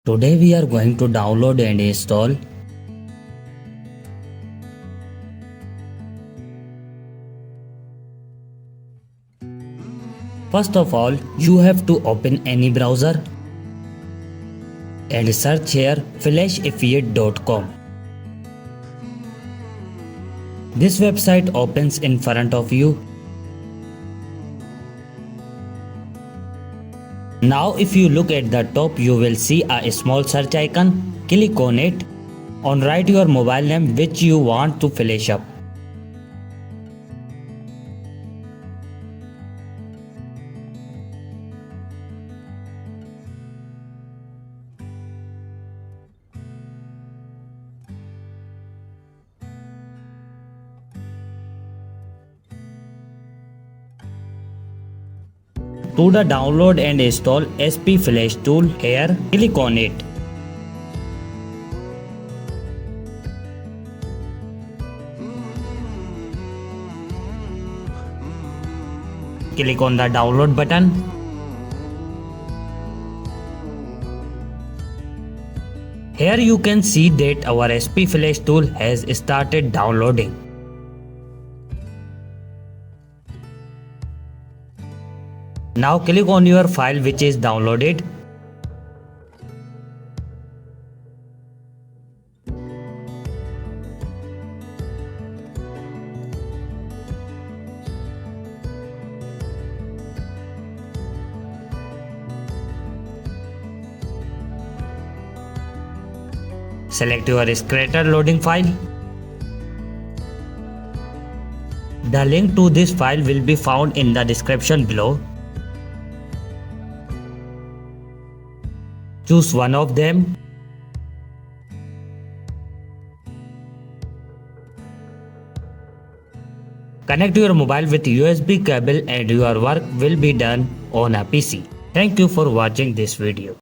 Today we are going to download and install First of all, you have to open any browser and search here flashaffiliate.com. This website opens in front of you. Now if you look at the top, you will see a small search icon. Click on it and write your mobile name which you want to flash up. To the download and install SP Flash tool, here click on it. Click on the download button. Here you can see that our SP Flash tool has started downloading. Now click on your file which is downloaded. Select your Scratter loading file. The link to this file will be found in the description below. Choose one of them. Connect your mobile with USB cable and your work will be done on a PC. Thank you for watching this video.